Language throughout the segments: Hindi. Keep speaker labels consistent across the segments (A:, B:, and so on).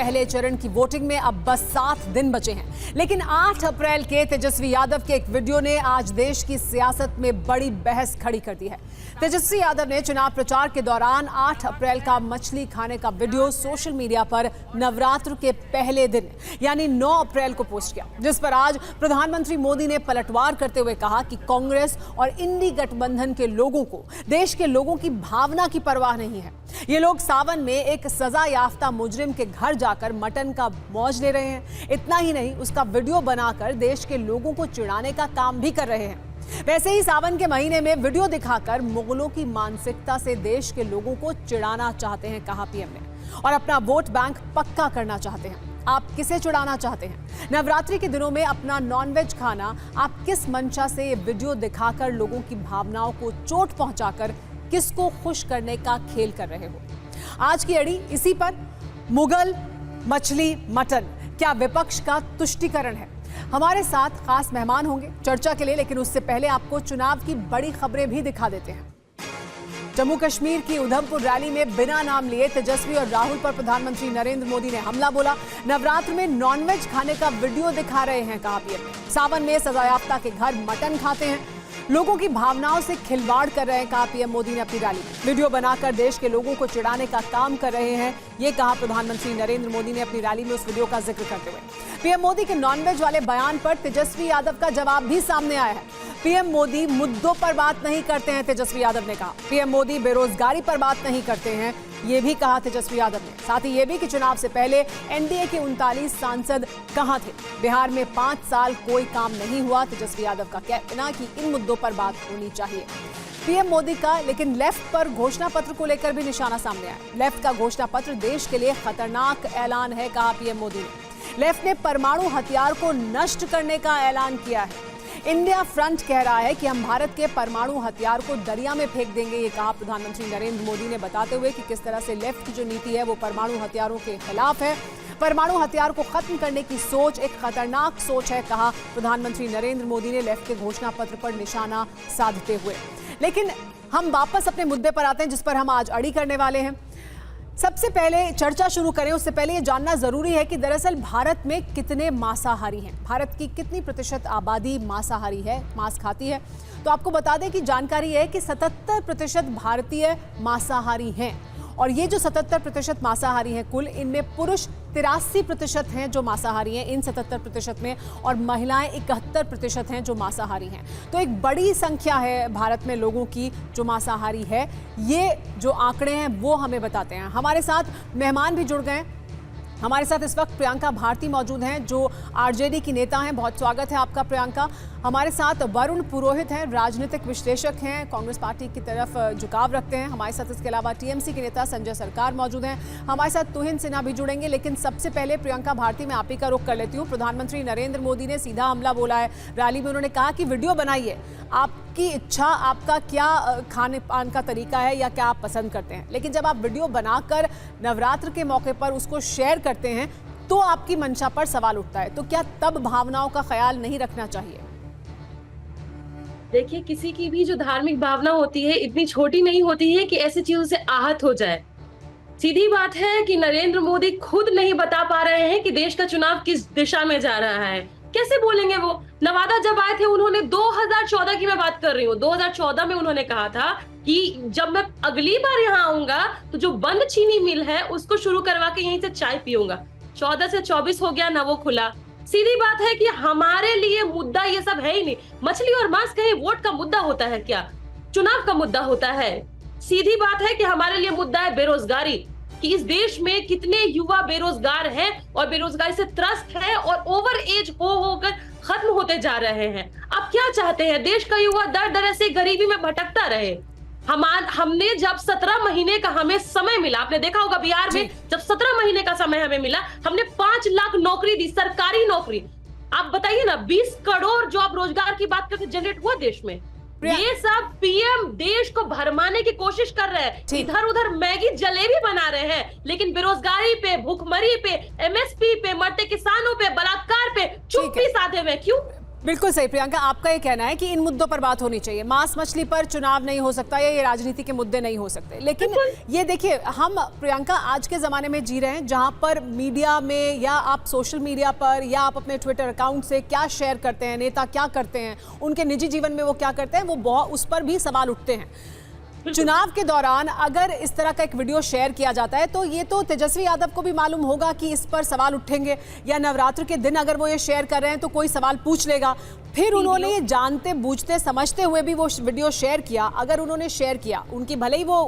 A: पहले चरण की वोटिंग में अब बस 7 दिन बचे हैं, लेकिन 8 अप्रैल के तेजस्वी यादव के एक वीडियो ने आज देश की सियासत में बड़ी बहस खड़ी कर दी है। तेजस्वी यादव ने चुनाव प्रचार के दौरान 8 अप्रैल का मछली खाने का वीडियो सोशल मीडिया पर नवरात्र के पहले दिन यानी 9 अप्रैल को पोस्ट किया, जिस पर आज प्रधानमंत्री मोदी ने पलटवार करते हुए कहा कि कांग्रेस और इंडी गठबंधन के लोगों को देश के लोगों की भावना की परवाह नहीं है। ये लोग सावन में एक सजा याफ्ता मुजरिम के घर जाकर मटन का मौज ले रहे हैं। इतना ही नहीं, उसका वीडियो बनाकर देश के लोगों को चिढ़ाने का काम भी कर रहे हैं। वैसे ही सावन के महीने में वीडियो दिखाकर मुगलों की मानसिकता से देश के लोगों को चिढ़ाना चाहते हैं, कहा पीएम ने, और अपना वोट बैंक पक्का करना चाहते हैं। आप किसे चिढ़ाना चाहते हैं? नवरात्रि के दिनों में अपना नॉनवेज खाना आप किस मंशा से ये वीडियो दिखाकर लोगों की भावनाओं को चोट पहुंचाकर किसको खुश करने का खेल कर रहे हो? आज की अड़ी इसी पर। मुगल, मछली, मटन क्या विपक्ष का तुष्टीकरण है? हमारे साथ खास मेहमान होंगे चर्चा के लिए, लेकिन उससे पहले आपको चुनाव की बड़ी खबरें भी दिखा देते हैं। जम्मू कश्मीर की उधमपुर रैली में बिना नाम लिए तेजस्वी और राहुल पर प्रधानमंत्री नरेंद्र मोदी ने हमला बोला। नवरात्र में नॉनवेज खाने का वीडियो दिखा रहे हैं, कहा पीएम ने। सावन में सजायाफ्ता के घर मटन खाते हैं, लोगों की भावनाओं से खिलवाड़ कर रहे हैं, कहा पीएम मोदी ने अपनी रैली में। वीडियो बनाकर देश के लोगों को चिढ़ाने का काम कर रहे हैं, ये कहा प्रधानमंत्री नरेंद्र मोदी ने अपनी रैली में उस वीडियो का जिक्र करते हुए। पीएम मोदी के नॉनवेज वाले बयान पर तेजस्वी यादव का जवाब भी सामने आया है। पीएम मोदी मुद्दों पर बात नहीं करते हैं, तेजस्वी यादव ने कहा। पीएम मोदी बेरोजगारी पर बात नहीं करते हैं, ये भी कहा तेजस्वी यादव ने। साथ ही ये भी कि चुनाव से पहले एनडीए के 39 सांसद कहां थे? बिहार में 5 साल कोई काम नहीं हुआ। तेजस्वी यादव का कहना कि इन मुद्दों पर बात होनी चाहिए पीएम मोदी का। लेकिन लेफ्ट पर घोषणा पत्र को लेकर भी निशाना सामने आया। लेफ्ट का घोषणा पत्र देश के लिए खतरनाक ऐलान है, कहा पीएम मोदी ने। लेफ्ट ने परमाणु हथियार को नष्ट करने का ऐलान किया है। इंडिया फ्रंट कह रहा है कि हम भारत के परमाणु हथियार को दरिया में फेंक देंगे, ये कहा प्रधानमंत्री नरेंद्र मोदी ने, बताते हुए कि किस तरह से लेफ्ट की जो नीति है वो परमाणु हथियारों के खिलाफ है। परमाणु हथियार को खत्म करने की सोच एक खतरनाक सोच है, कहा प्रधानमंत्री नरेंद्र मोदी ने लेफ्ट के घोषणा पत्र पर निशाना साधते हुए। लेकिन हम वापस अपने मुद्दे पर आते हैं, जिस पर हम आज अड़ी करने वाले हैं। सबसे पहले चर्चा शुरू करें उससे पहले ये जानना जरूरी है कि दरअसल भारत में कितने मांसाहारी हैं? भारत की कितनी प्रतिशत आबादी मांसाहारी है, मांस खाती है? तो आपको बता दें कि जानकारी है कि 77% भारतीय मांसाहारी हैं, और ये जो 77% मांसाहारी हैं कुल, इनमें पुरुष 83% हैं जो मांसाहारी हैं इन 77% में, और महिलाएं 71% हैं जो मांसाहारी हैं। तो एक बड़ी संख्या है भारत में लोगों की जो मांसाहारी है। ये जो आंकड़े हैं वो हमें बताते हैं। हमारे साथ मेहमान भी जुड़ गए। हमारे साथ इस वक्त प्रियंका भारती मौजूद हैं जो आरजेडी की नेता हैं। बहुत स्वागत है आपका प्रियंका। हमारे साथ वरुण पुरोहित हैं, राजनीतिक विश्लेषक हैं, कांग्रेस पार्टी की तरफ झुकाव रखते हैं। हमारे साथ इसके अलावा टीएमसी के नेता संजय सरकार मौजूद हैं। हमारे साथ तुहिन सिन्हा भी जुड़ेंगे। लेकिन सबसे पहले प्रियंका भारती, मैं आप ही का रुख कर लेती हूँ। प्रधानमंत्री नरेंद्र मोदी ने सीधा हमला बोला है रैली में। उन्होंने कहा कि वीडियो बनाइए, आपकी इच्छा, आपका क्या खाने पान का तरीका है या क्या आप पसंद करते हैं, लेकिन जब आप वीडियो बनाकर नवरात्र के मौके पर उसको शेयर करते हैं तो आपकी मंशा पर सवाल उठता है। तो क्या तब भावनाओं का ख्याल नहीं रखना चाहिए?
B: देखिए, किसी की भी जो धार्मिक भावना होती है इतनी छोटी नहीं होती है कि ऐसी चीजों से आहत हो जाए। सीधी बात है कि नरेंद्र मोदी खुद नहीं बता पा रहे हैं कि देश का चुनाव किस दिशा में जा रहा है। कैसे बोलेंगे वो? नवादा जब आए थे उन्होंने 2014 की मैं बात कर रही हूँ, 2014 में उन्होंने कहा था कि जब मैं अगली बार यहाँ आऊंगा तो जो बंद चीनी मिल है उसको शुरू करवा के यहीं से चाय पीऊंगा। 14 से 24 हो गया ना, वो खुला। सीधी बात है कि हमारे लिए मुद्दा ये सब है ही नहीं। मछली और मांस कहीं वोट का मुद्दा होता है क्या? चुनाव का मुद्दा होता है। सीधी बात है कि हमारे लिए मुद्दा है बेरोजगारी, कि इस देश में कितने युवा बेरोजगार हैं और बेरोजगारी से त्रस्त हैं और ओवर एज होकर खत्म होते जा रहे हैं। अब क्या चाहते हैं? देश का युवा दर दर से गरीबी में भटकता रहे। हमने जब 17 महीने का हमें समय मिला, आपने देखा होगा बिहार में जब 17 महीने का समय हमें मिला, हमने 5 लाख नौकरी दी, सरकारी नौकरी। आप बताइए ना, 20 करोड़ जो आप रोजगार की बात करके जनरेट हुआ देश में। ये सब पीएम देश को भरमाने की कोशिश कर रहे हैं, इधर उधर मैगी जलेबी बना रहे हैं, लेकिन बेरोजगारी पे, भूखमरी पे, एमएसपी पे, मरते किसानों पे, बलात्कार पे चुप्पी साधे हुए। क्यों?
A: बिल्कुल सही प्रियंका, आपका ये कहना है कि इन मुद्दों पर बात होनी चाहिए, मांस मछली पर चुनाव नहीं हो सकता या ये राजनीति के मुद्दे नहीं हो सकते। लेकिन ये देखिए, हम प्रियंका आज के ज़माने में जी रहे हैं जहां पर मीडिया में या आप सोशल मीडिया पर या आप अपने ट्विटर अकाउंट से क्या शेयर करते हैं, नेता क्या करते हैं, उनके निजी जीवन में वो क्या करते हैं, वो बहुत उस पर भी सवाल उठते हैं। चुनाव के दौरान अगर इस तरह का एक वीडियो शेयर किया जाता है तो ये तो तेजस्वी यादव को भी मालूम होगा कि इस पर सवाल उठेंगे, या नवरात्र के दिन अगर वो ये शेयर कर रहे हैं तो कोई सवाल पूछ लेगा। फिर उन्होंने ये जानते बूझते समझते हुए भी वो वीडियो शेयर किया, अगर उन्होंने शेयर किया, उनकी भले ही वो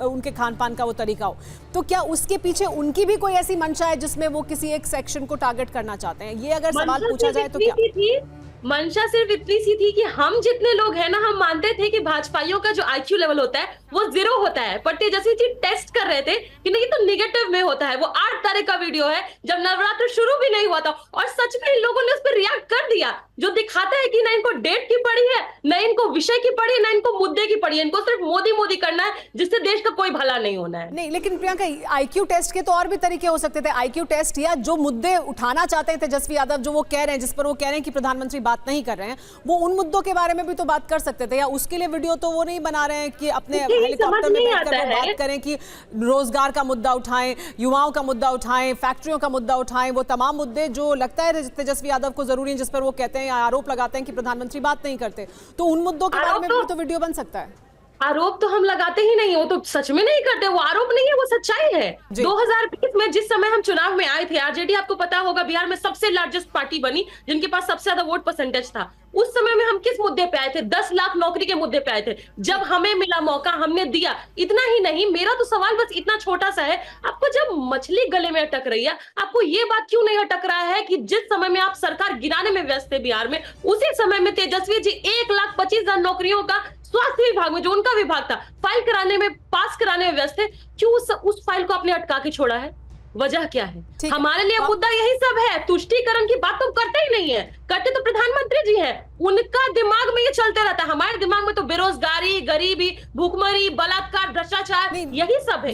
A: उनके खान पान का वो तरीका हो, तो क्या उसके पीछे उनकी भी कोई ऐसी मंशा है जिसमें वो किसी एक सेक्शन को टारगेट करना चाहते हैं? ये अगर सवाल पूछा जाए तो क्या
B: मंशा सिर्फ इतनी सी थी कि हम जितने लोग हैं ना, हम मानते थे कि भाजपाइयों का जो आईक्यू लेवल होता है वो 0 होता है, पर तेजस्वी जी टेस्ट कर रहे थे कि नहीं तो निगेटिव में होता है। वो 8 तारीख का वीडियो है जब नवरात्र शुरू भी नहीं हुआ था, और सच में इन लोगों ने उस पर रिएक्ट कर दिया, जो दिखाता है कि ना इनको डेट की पड़ी है, ना इनको विषय की पड़ी है, ना इनको मुद्दे की पड़ी है। इनको सिर्फ मोदी मोदी करना है, जिससे देश का कोई भला नहीं होना है।
A: नहीं, लेकिन प्रियंका, आईक्यू टेस्ट के तो और भी तरीके हो सकते थे। आईक्यू टेस्ट या जो मुद्दे उठाना चाहते हैं तेजस्वी यादव, जो वो कह रहे हैं, जिस पर वो कह रहे हैं कि प्रधानमंत्री बात नहीं कर रहे हैं, वो उन मुद्दों के बारे में भी तो बात कर सकते थे। या उसके लिए वीडियो तो वो नहीं बना रहे हैं कि अपने हेलीकॉप्टर में बैठकर वो बात करें कि रोजगार का मुद्दा उठाएं, युवाओं का मुद्दा उठाएं, फैक्ट्रियों का मुद्दा उठाएं, वो तमाम मुद्दे जो लगता है तेजस्वी यादव को जरूरी है, जिस पर वो कहते हैं, आरोप लगाते हैं कि प्रधानमंत्री बात नहीं करते, तो उन मुद्दों के बारे में भी तो वीडियो बन सकता है।
B: आरोप तो हम लगाते ही नहीं, वो तो सच में नहीं करते, वो आरोप नहीं है, वो सच्चाई है। 2020 में जिस समय हम चुनाव में आए थे, आरजेडी आपको पता होगा बिहार में सबसे लार्जेस्ट पार्टी बनी, जिनके पास सबसे ज्यादा वोट परसेंटेज था। उस समय में हम किस मुद्दे पे आए थे? 10 लाख नौकरी के मुद्दे पे आए थे। जब हमें मिला मौका हमने दिया। इतना ही नहीं, मेरा तो सवाल बस इतना छोटा सा है, आपको जब मछली गले में अटक रही है, आपको ये बात क्यों नहीं अटक रहा है कि जिस समय में आप सरकार गिराने में व्यस्त थे बिहार में, उसी समय में तेजस्वी जी 1,25,000 नौकरियों का स्वास्थ्य विभाग में, जो उनका विभाग था, फाइल कराने में, पास कराने में व्यस्त थे। क्यों उस फाइल को आपने अटका के छोड़ा है? वजह क्या है? हमारे लिए मुद्दा यही सब है। तुष्टीकरण की बात तो करते ही नहीं है, करते तो प्रधानमंत्री जी हैं, उनका दिमाग में ये चलते रहता है। हमारे दिमाग में तो बेरोजगारी, गरीबी, भूखमरी, बलात्कार, भ्रष्टाचार, यही सब है।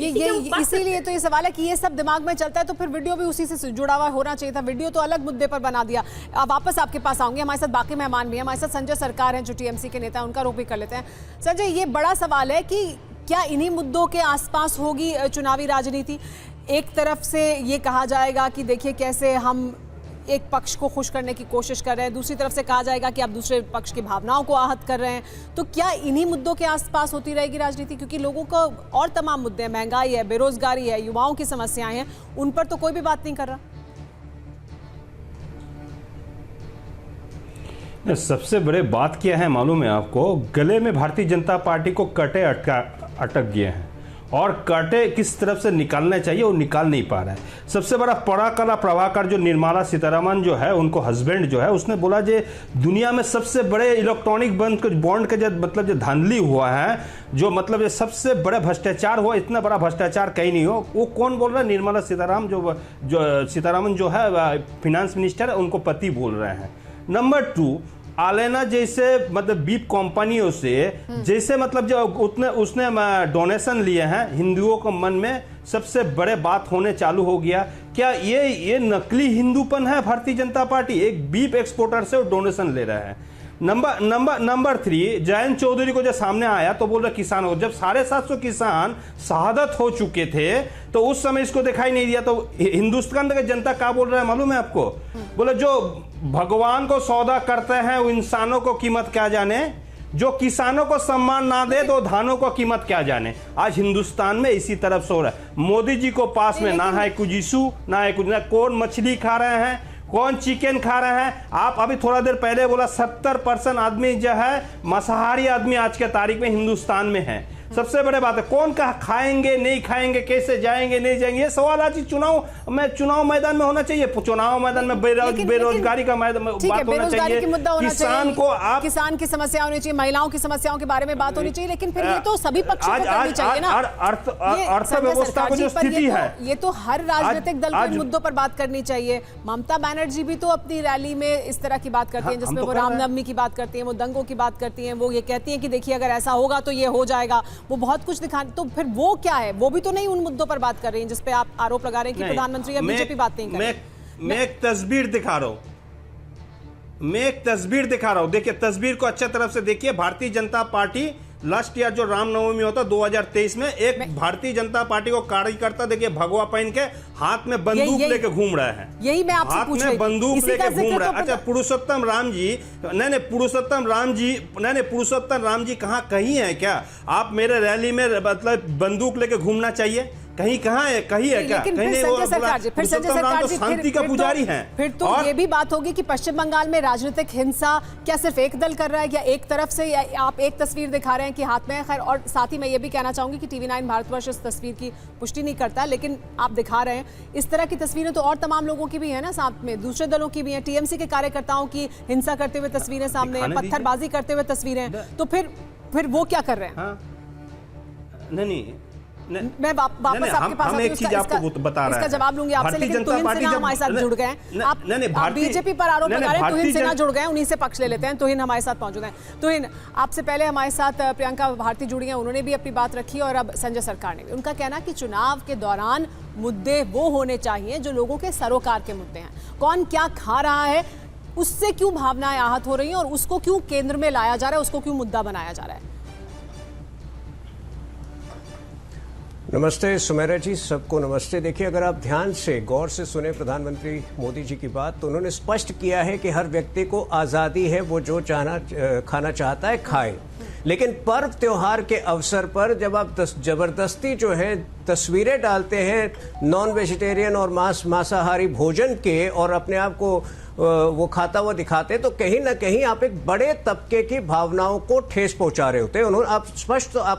A: इसीलिए तो ये सवाल है कि ये सब दिमाग में चलता है तो फिर वीडियो भी उसी से जुड़ा हुआ होना चाहिए था। वीडियो तो अलग मुद्दे पर बना दिया। अब वापस आपके पास आऊंगे, हमारे साथ बाकी मेहमान भी हैं। हमारे साथ संजय सरकार हैं जो टीएमसी के नेता हैं, उनका रुख भी कर लेते हैं। संजय, ये बड़ा सवाल है कि क्या इन्हीं मुद्दों के आसपास होगी चुनावी राजनीति? एक तरफ से ये कहा जाएगा कि देखिए कैसे हम एक पक्ष को खुश करने की कोशिश कर रहे हैं, दूसरी तरफ से कहा जाएगा कि आप दूसरे पक्ष की भावनाओं को आहत कर रहे हैं। तो क्या इन्हीं मुद्दों के आसपास होती रहेगी राजनीति? क्योंकि लोगों को और तमाम मुद्दे हैं, महंगाई है, बेरोजगारी है, युवाओं की समस्याएं हैं, उन पर तो कोई भी बात नहीं कर रहा।
C: सबसे बड़े बात क्या है मालूम है आपको? गले में भारतीय जनता पार्टी को कटे अटक गए हैं, और कांटे किस तरफ से निकालना चाहिए वो निकाल नहीं पा रहा है। सबसे बड़ा पराकला प्रभाकर जो निर्मला सीतारमण जो है, उनको हस्बैंड जो है, उसने बोला जे दुनिया में सबसे बड़े इलेक्ट्रॉनिक बॉन्ड के जो मतलब जो धांधली हुआ है, जो मतलब ये सबसे बड़े भ्रष्टाचार हुआ, इतना बड़ा भ्रष्टाचार कहीं नहीं हो। वो कौन बोल रहा है? निर्मला सीतारामन जो सीतारमण जो है फिनेंस मिनिस्टर, उनको पति बोल रहे हैं। नंबर 2, आलेना जैसे मतलब बीप कंपनियों से जैसे मतलब जो उसने डोनेशन लिए हैं, हिंदुओं को मन में सबसे बड़े बात होने चालू हो गया। क्या ये नकली हिंदूपन है भारतीय जनता पार्टी? एक बीप एक्सपोर्टर से डोनेशन ले रहा है। नंबर 3, जयंत चौधरी को जब सामने आया तो बोल रहा किसान हो, जब 750 किसान शहादत हो चुके थे तो उस समय इसको दिखाई नहीं दिया। तो हिंदुस्तान की जनता क्या बोल रहा है मालूम है आपको? बोले जो भगवान को सौदा करते हैं वो इंसानों को कीमत क्या जाने, जो किसानों को सम्मान ना दे तो धानों को कीमत क्या जाने। आज हिंदुस्तान में इसी तरफ से हो रहा है। मोदी जी को पास में ना है कुछ इशू, ना है कुछ, ना कौन मछली खा रहे हैं, कौन चिकन खा रहे हैं। आप अभी थोड़ा देर पहले बोला 70% आदमी जो है मांसाहारी आदमी आज के तारीख में हिंदुस्तान में है। सबसे बड़े बात है कौन कहा खाएंगे नहीं खाएंगे, कैसे जाएंगे नहीं जाएंगे, ये सवाल आज चुनाव मैदान में होना चाहिए। चुनाव मैदान में बेरोजगारी का बात होना चाहिए, किसान को आप
A: किसान की समस्या होनी चाहिए, महिलाओं की समस्याओं के बारे में बात होनी चाहिए। लेकिन फिर ये तो सभी पक्षों को करनी चाहिए ना।
C: अर्थव्यवस्था की जो स्थिति है,
A: ये तो हर राजनीतिक दल को इन मुद्दों पर बात करनी चाहिए। ममता बनर्जी भी तो अपनी रैली में इस तरह की बात करती हैं, जिसमें वो रामनवमी की बात करती हैं, वो दंगों की बात करती हैं, वो ये कहती हैं कि देखिए अगर ऐसा होगा तो ये हो जाएगा, वो बहुत कुछ दिखा। तो फिर वो क्या है? वो भी तो नहीं उन मुद्दों पर बात कर रही हैं जिस पे आप आरोप लगा रहे हैं कि प्रधानमंत्री या बीजेपी बात नहीं कर रही।
C: मैं एक तस्वीर दिखा रहा हूं, मैं एक तस्वीर दिखा रहा हूं, देखिए तस्वीर को अच्छे तरफ से देखिए। Bharatiya Janata party last year जो रामनवमी होता 2023 में एक भारतीय जनता पार्टी को कार्यकर्ता देखिए भगवा पहन के हाथ में बंदूक लेके घूम रहे हैं।
A: यही मैं आपसे पूछ रही थी,
C: बंदूक लेके घूम रहे हैं। अच्छा पुरुषोत्तम राम जी कहाँ कहीं है क्या? आप मेरे रैली में मतलब बंदूक लेके घूमना चाहिए? कहीं कहाँ है, कहीं है क्या? कहीं नहीं। वो
A: फिर संजय सरकार जी
C: शांति का पुजारी हैं।
A: फिर तो ये भी बात होगी कि पश्चिम बंगाल में राजनीतिक हिंसा क्या सिर्फ एक दल कर रहा है या एक तरफ से, या आप एक तस्वीर दिखा रहे हैं कि हाथ में है? खैर, और साथ ही मैं ये भी कहना चाहूंगी कि TV9 भारतवर्ष इस तस्वीर की पुष्टि नहीं करता, लेकिन आप दिखा रहे हैं इस तरह की तस्वीरें तो और तमाम लोगों की भी है ना, साथ में दूसरे दलों की भी है। TMC के कार्यकर्ताओं की हिंसा करते हुए तस्वीरें सामने हैं, पत्थरबाजी करते हुए तस्वीरें, तो फिर वो क्या कर रहे हैं?
C: नहीं,
A: मैं वापस आपके पास
C: हम एक चीज आपको बता रहे हैं,
A: इसका जवाब लूंगी आपसे, लेकिन तुहिन सिन्हा हमारे साथ जुड़ गए हैं। आप बीजेपी पर आरोप लगा रहे हैं, तुहिन सिन्हा जुड़ गए हैं, उन्हीं से पक्ष ले लेते हैं। तुहिन हमारे साथ मौजूद हैं। तुहिन, आपसे पहले हमारे साथ प्रियंका भारती जुड़ी हैं, उन्होंने भी अपनी बात रखी और अब संजय सरकार ने भी। उनका कहना कि चुनाव के दौरान मुद्दे वो होने चाहिए जो लोगों के सरोकार के मुद्दे हैं। कौन क्या खा रहा है, उससे क्यों भावनाएं आहत हो रही हैं और उसको क्यों केंद्र में लाया जा रहा है, उसको क्यों मुद्दा बनाया जा रहा है?
D: नमस्ते सुमेरा जी, सबको नमस्ते। देखिए, अगर आप ध्यान से गौर से सुने प्रधानमंत्री मोदी जी की बात, तो उन्होंने स्पष्ट किया है कि हर व्यक्ति को आज़ादी है, वो जो खाना चाहता है खाए, लेकिन पर्व त्योहार के अवसर पर जब आप जबरदस्ती जो है तस्वीरें डालते हैं नॉन वेजिटेरियन और मांसाहारी भोजन के और अपने आप को वो खाता हुआ दिखाते हैं, तो कहीं ना कहीं आप एक बड़े तबके की भावनाओं को ठेस पहुंचा रहे होते हैं। उन्होंने आप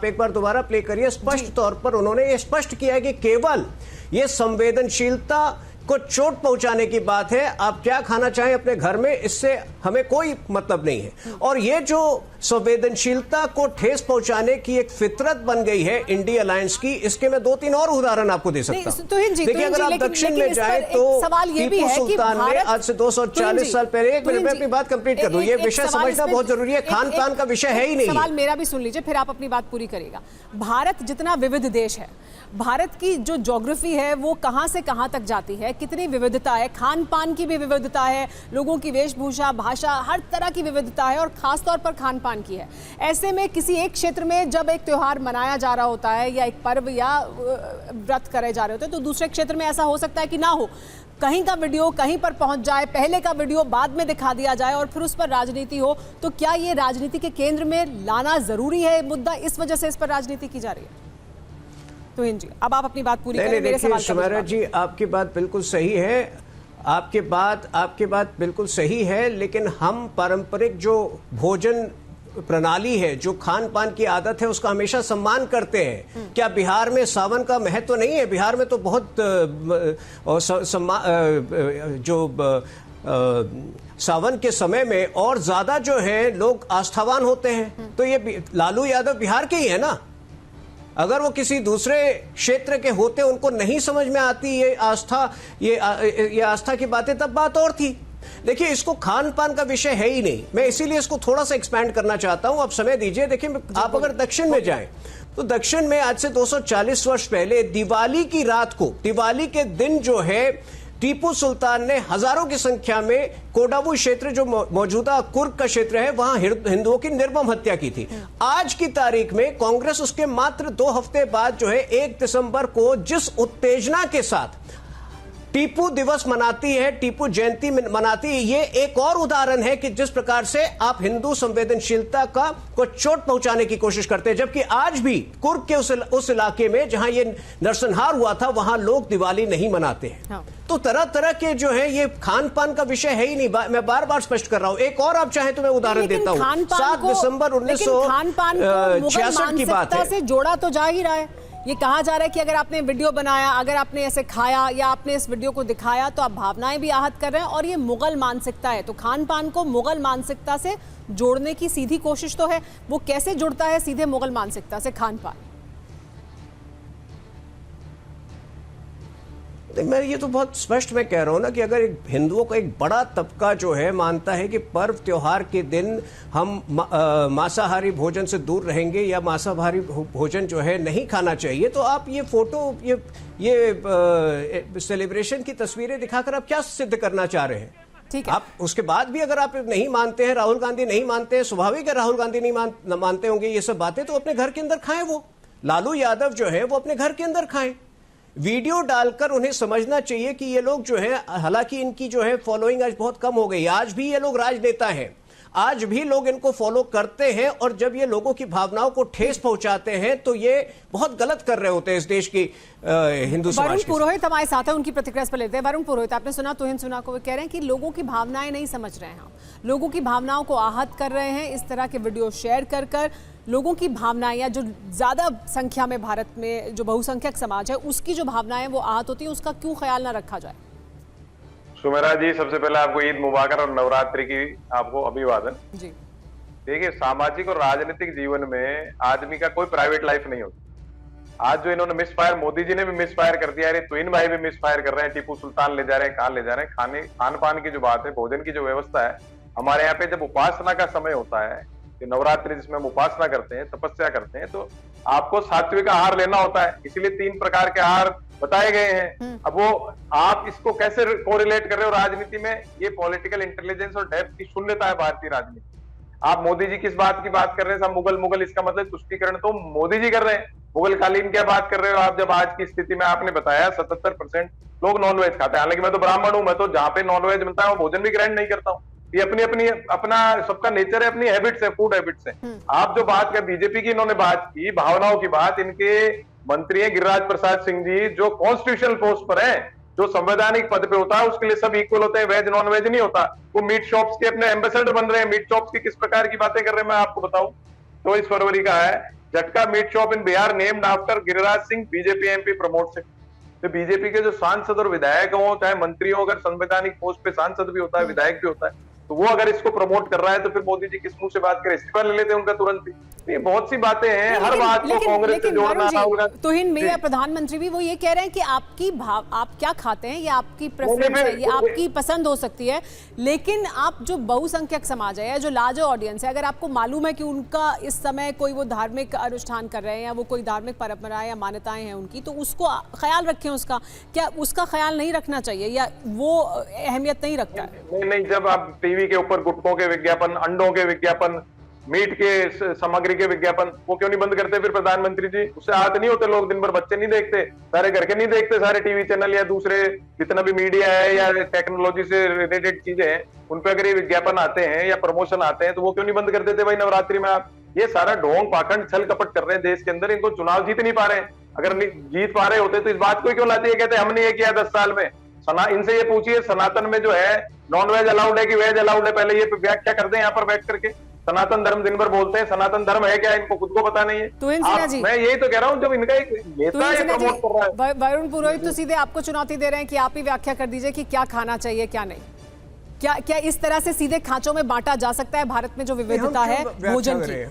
D: एक बार दोबारा प्ले करिए। स्पष्ट तौर पर उन्होंने ये स्पष्ट किया है कि केवल ये संवेदनशीलता को चोट पहुंचाने की बात है। आप क्या खाना चाहें अपने घर में, इससे हमें कोई मतलब नहीं है। और ये जो संवेदनशीलता को ठेस पहुंचाने की एक फितरत बन गई है इंडिया अलायंस की, इसके मैं 2-3 और उदाहरण आपको दे सकता हूं। देखिए, अगर आप दक्षिण में जाए तो टीपू सुल्तान ने आज से 240 साल पहले, एक मिनट में अपनी बात कंप्लीट कर दूं, ये विषय समझना बहुत जरूरी है, खान पान का विषय है ही नहीं।
A: सवाल मेरा भी सुन लीजिए, फिर आप अपनी बात पूरी करिएगा। भारत जितना विविध देश है, भारत की जो ज्योग्राफी है वो कहां से कहां तक जाती है, कितनी विविधता है, खान पान की भी विविधता है, लोगों की वेशभूषा, भाषा, हर तरह की विविधता है और खासतौर पर खान पान की है। ऐसे में किसी एक क्षेत्र में जब एक त्योहार मनाया जा रहा होता है या एक पर्व या व्रत करे जा रहे होते हैं, तो दूसरे क्षेत्र में ऐसा हो सकता है कि ना हो, कहीं का वीडियो कहीं पर पहुंच जाए, पहले का वीडियो बाद में दिखा दिया जाए और फिर उस पर राजनीति हो। तो क्या ये राजनीति के केंद्र में लाना जरूरी है मुद्दा, इस वजह से इस पर राजनीति की जा रही है? तुहिन जी, अब आप अपनी बात पूरी करें। मेरे सवाल का
D: सुमेरा जी, आपकी बात बिल्कुल सही है, आपकी बात बिल्कुल सही है, लेकिन हम पारंपरिक जो भोजन प्रणाली है, जो खान पान की आदत है, उसका हमेशा सम्मान करते हैं। क्या बिहार में सावन का महत्व नहीं है? बिहार में तो बहुत सावन के समय में और ज्यादा जो है लोग आस्थावान होते हैं। तो ये लालू यादव बिहार के ही है ना। अगर वो किसी दूसरे क्षेत्र के होते, उनको नहीं समझ में आती ये आस्था की बातें, तब बात और थी। देखिए, इसको खान पान का विषय है ही नहीं। मैं इसीलिए इसको थोड़ा सा एक्सपैंड करना चाहता हूं। आप समय दीजिए। देखिए, आप अगर दक्षिण में जाएं तो दक्षिण में आज से 240 वर्ष पहले दिवाली की रात को, दिवाली के दिन जो है, टीपू सुल्तान ने हजारों की संख्या में कोडागु क्षेत्र, जो मौजूदा कुर्ग का क्षेत्र है, वहां हिंदुओं की निर्मम हत्या की थी। आज की तारीख में कांग्रेस उसके मात्र 2 हफ्ते बाद जो है 1 दिसंबर को जिस उत्तेजना के साथ टीपू दिवस मनाती है, टीपू जयंती मनाती है, ये एक और उदाहरण है कि जिस प्रकार से आप हिंदू संवेदनशीलता को चोट पहुंचाने की कोशिश करते हैं। जबकि आज भी कुर्ग के उस इलाके में जहां ये नरसंहार हुआ था, वहां लोग दिवाली नहीं मनाते हैं। हाँ। तो तरह तरह के जो है ये खान पान का विषय है ही नहीं। मैं बार बार स्पष्ट कर रहा हूं। एक और आप चाहें तो मैं उदाहरण देता हूं। 7 दिसंबर 1966 की बात है,
A: से जोड़ा तो जा ही रहा है। ये कहा जा रहा है कि अगर आपने वीडियो बनाया, अगर आपने ऐसे खाया या आपने इस वीडियो को दिखाया, तो आप भावनाएं भी आहत कर रहे हैं और ये मुगल मानसिकता है। तो खान पान को मुगल मानसिकता से जोड़ने की सीधी कोशिश तो है। वो कैसे जुड़ता है सीधे मुगल मानसिकता से खान पान?
D: मैं ये तो बहुत स्पष्ट मैं कह रहा हूं ना कि अगर हिंदुओं का एक बड़ा तबका जो है मानता है कि पर्व त्योहार के दिन हम मांसाहारी भोजन से दूर रहेंगे या मांसाहारी भोजन जो है नहीं खाना चाहिए, तो आप ये फोटो, ये सेलिब्रेशन की तस्वीरें दिखाकर आप क्या सिद्ध करना चाह रहे हैं?
A: ठीक है।
D: आप उसके बाद भी अगर आप नहीं मानते हैं, राहुल गांधी नहीं मानते हैं, स्वाभाविक है राहुल गांधी नहीं मानते होंगे ये सब बातें, तो अपने घर के अंदर खाएं। वो लालू यादव जो है वो अपने घर के अंदर खाएं, वीडियो डालकर। उन्हें समझना चाहिए कि ये लोग जो है, हालांकि इनकी जो है फॉलोइंग आज बहुत कम हो गई, आज भी ये लोग राजनेता हैं, आज भी लोग इनको फॉलो करते हैं, और जब ये लोगों की भावनाओं को ठेस पहुंचाते हैं तो ये बहुत गलत कर रहे होते हैं इस देश की हिंदू समाज
A: वरुण
D: के।
A: पुरोहित हमारे साथ है, उनकी प्रतिक्रिया इस पर लेते हैं। वरुण पुरोहित, आपने सुना तुहिन सुना को, वो कह रहे हैं कि लोगों की भावनाएं नहीं समझ रहे हैं, हम लोगों की भावनाओं को आहत कर रहे हैं, इस तरह के वीडियो शेयर कर कर लोगों की भावनाएं, या जो ज्यादा संख्या में भारत में जो बहुसंख्यक समाज है उसकी जो भावनाएं वो आहत होती है, उसका क्यों ख्याल ना रखा जाए?
E: सुमेरा जी, सबसे पहले आपको ईद मुबारक और नवरात्रि की आपको अभिवादन।
A: जी
E: देखिए, सामाजिक और राजनीतिक जीवन में आदमी का कोई प्राइवेट लाइफ नहीं होती। आज जो इन्होंने मिसफायर, मोदी जी ने भी मिसफायर कर दिया, अरे ट्विन भाई भी मिसफायर कर रहे हैं, टीपू सुल्तान ले जा रहे हैं, कहाँ ले जा रहे हैं। खान पान की जो बात है, भोजन की जो व्यवस्था है, हमारे यहाँ पे जब उपासना का समय होता है, नवरात्रि जिसमें हम उपासना करते हैं, तपस्या करते हैं, तो आपको सात्विक आहार लेना होता है, इसीलिए 3 प्रकार के आहार बताए गए हैं। अब वो आप इसको कैसे कोरिलेट कर रहे हो राजनीति में? ये पॉलिटिकल इंटेलिजेंस और डेप्थ की शून्यता है भारतीय राजनीति। आप मोदी जी किस बात की बात कर रहे हैं? सब मुगल, इसका मतलब तुष्टीकरण तो मोदी जी कर रहे हैं। मुगल कालीन क्या बात कर रहे हो आप? जब आज की स्थिति में आपने बताया 77% लोग नॉनवेज खाते हैं, हालांकि मैं तो ब्राह्मण हूं, मैं तो जहां पे नॉनवेज मिलता है वो भोजन भी ग्रहण नहीं करता हूँ। ये अपना सबका नेचर है, अपनी हैबिट्स है, फूड हैबिट्स है। आप जो बात कर, बीजेपी की इन्होंने बात की, भावनाओं की बात, इनके मंत्री हैं गिरिराज प्रसाद सिंह जी, जो कॉन्स्टिट्यूशनल पोस्ट पर है, जो संवैधानिक पद पे होता है, उसके लिए सब इक्वल होते हैं, वेज नॉन वेज नहीं होता। वो मीट शॉप्स के अपने एम्बेसडर बन रहे हैं। मीट शॉप्स की किस प्रकार की बातें कर रहे हैं मैं आपको बताऊं। 24 फरवरी का है, झटका meat shop in Bihar named after Giriraj Singh, BJP MP promote से। तो बीजेपी के जो सांसद और विधायक हो, चाहे मंत्री हो, अगर संवैधानिक पोस्ट पे सांसद भी होता है, विधायक भी होता है, तो वो अगर इसको प्रमोट कर रहा है तो फिर मोदी जी किस मुंह से बात करें? इस्तीफा ले लेते हैं उनका तुरंत ही। ये बहुत सी बातें हैं, हर बात को कांग्रेस से जोड़ना होगा।
A: तुहिन में प्रधानमंत्री भी वो ये कह रहे हैं कि आप क्या खाते हैं, ये आपकी प्रेफरेंस है, ये आपकी पसंद हो सकती है, लेकिन आप जो बहुसंख्यक समाज है या जो लार्जर ऑडियंस है, अगर आपको मालूम है कि उनका इस समय कोई वो धार्मिक अनुष्ठान कर रहे हैं या वो कोई धार्मिक परंपराएं या मान्यताएं हैं उनकी, तो उसको ख्याल रखें। उसका क्या उसका ख्याल नहीं रखना चाहिए या वो अहमियत नहीं रखता है?
E: नहीं, जब आप टीवी के ऊपर गुटकों के विज्ञापन, अंडों के विज्ञापन, मीट के सामग्री के विज्ञापन, वो क्यों नहीं बंद करते फिर प्रधानमंत्री जी? उससे आहत नहीं होते लोग? दिन भर बच्चे नहीं देखते, सारे घर के नहीं देखते, सारे टीवी चैनल या दूसरे जितना भी मीडिया है या टेक्नोलॉजी से रिलेटेड चीजें हैं, उन पे अगर ये विज्ञापन आते हैं या प्रमोशन आते हैं, तो वो क्यों नहीं बंद कर देते भाई नवरात्रि में? आप ये सारा ढोंग पाखंड छल कपट कर रहे हैं देश के अंदर। इनको चुनाव जीत नहीं पा रहे हैं। अगर जीत पा रहे होते तो इस बात को क्यों लाते? ये कहते हमने ये किया 10 साल में। इनसे ये पूछिए, सनातन में जो है नॉन-वेज अलाउड है कि वेज अलाउड है? पहले ये व्याख्या कर दें यहाँ पर बैठ करके। सनातन धर्म दिन भर बोलते हैं, सनातन धर्म है क्या? इनको खुद को पता नहीं है। मैं यही तो कह रहा हूँ, जब इनका एक नेता ये प्रमोट कर रहा है।
A: वरुण पुरोहित तो सीधे आपको चुनौती दे रहे हैं कि आप ही व्याख्या कर दीजिए कि क्या खाना चाहिए क्या नहीं। क्या इस तरह से सीधे खांचों में बांटा जा सकता है भारत में जो विविधता है भोजन की?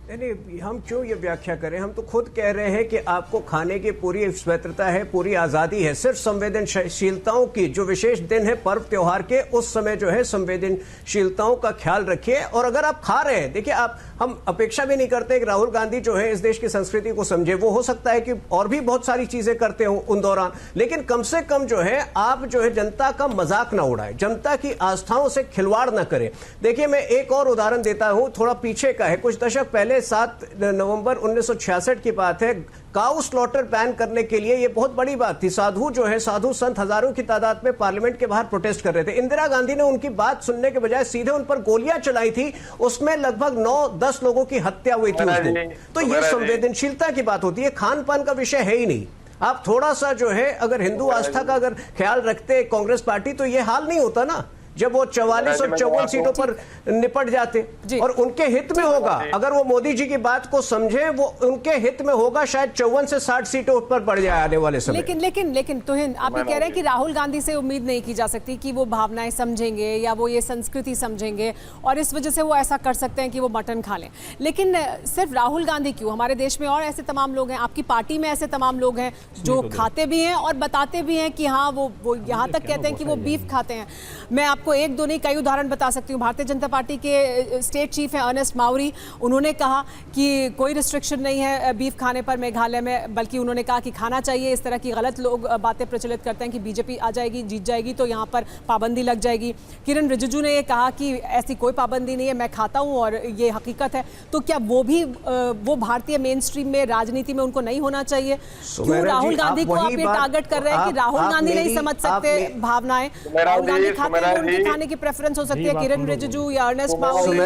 D: नहीं, हम क्यों ये व्याख्या करें? हम तो खुद कह रहे हैं कि आपको खाने की पूरी स्वतंत्रता है, पूरी आजादी है। सिर्फ संवेदनशीलताओं की जो विशेष दिन है पर्व त्योहार के, उस समय जो है संवेदनशीलताओं का ख्याल रखिए। और अगर आप खा रहे हैं, देखिए, हम अपेक्षा भी नहीं करते कि राहुल गांधी जो है इस देश की संस्कृति को समझे। वो हो सकता है कि और भी बहुत सारी चीजें करते हो उन दौरान, लेकिन कम से कम जो है आप जो है जनता का मजाक ना उड़ाए, जनता की आस्थाओं से खिलवाड़ ना करें। देखिए, मैं एक और उदाहरण देता हूं, थोड़ा पीछे का है। कुछ दशक पहले 7 नवंबर 1966 की बात है, काउ स्लॉटर बैन करने के लिए ये बहुत बड़ी बात थी। साधु संत हजारों की तादाद में पार्लियामेंट के बाहर प्रोटेस्ट कर रहे थे। इंदिरा गांधी ने उनकी बात सुनने के बजाय सीधे उन पर गोलियां चलाई थी। उसमें लगभग 9-10 लोगों की हत्या हुई थी उस दिन। तो ये संवेदनशीलता की बात होती है, खान पान का विषय है ही नहीं। आप थोड़ा सा जो है अगर हिंदू आस्था का अगर ख्याल रखते कांग्रेस पार्टी, तो ये हाल नहीं होता ना, जब वो 44 और 54 सीटों पर निपट जाते। और उनके हित में होगा, अगर वो मोदी जी की बात को समझे, वो उनके हित में होगा, शायद 54 से 60 सीटों पर बढ़ जाए आने वाले समय।
A: लेकिन तुहिन, आप ये कह रहे हैं कि राहुल गांधी से उम्मीद नहीं की जा सकती कि वो भावनाएं समझेंगे या वो ये संस्कृति समझेंगे और इस वजह से वो ऐसा कर सकते हैं कि वो मटन खा लें। लेकिन सिर्फ राहुल गांधी क्यों, हमारे देश में और ऐसे तमाम लोग हैं, आपकी पार्टी में ऐसे तमाम लोग हैं जो खाते भी हैं और बताते भी हैं कि हाँ वो यहाँ तक कहते हैं कि वो बीफ खाते हैं। मैं आपको एक दो नहीं कई उदाहरण बता सकती हूँ। भारतीय जनता पार्टी के स्टेट चीफ हैं अर्नेस्ट माउरी, उन्होंने कहा कि कोई रिस्ट्रिक्शन नहीं है बीफ खाने पर मेघालय में, बल्कि उन्होंने कहा कि खाना चाहिए। इस तरह की गलत लोग बातें प्रचलित करते हैं कि बीजेपी आ जाएगी, जीत जाएगी तो यहाँ पर पाबंदी लग जाएगी। किरण रिजिजू ने ये कहा कि ऐसी कोई पाबंदी नहीं है, मैं खाता हूँ और ये हकीकत है। तो क्या वो भारतीय मेन स्ट्रीम में राजनीति में उनको नहीं होना चाहिए? क्यों राहुल गांधी को आप ये टारगेट कर रहे हैं कि राहुल गांधी नहीं समझ सकते भावनाएं? राहुल गांधी खाते हैं, उनके खाने की प्रेफरेंस हो सकती है। किरण रिजिजू या अर्नेस्ट माउरी,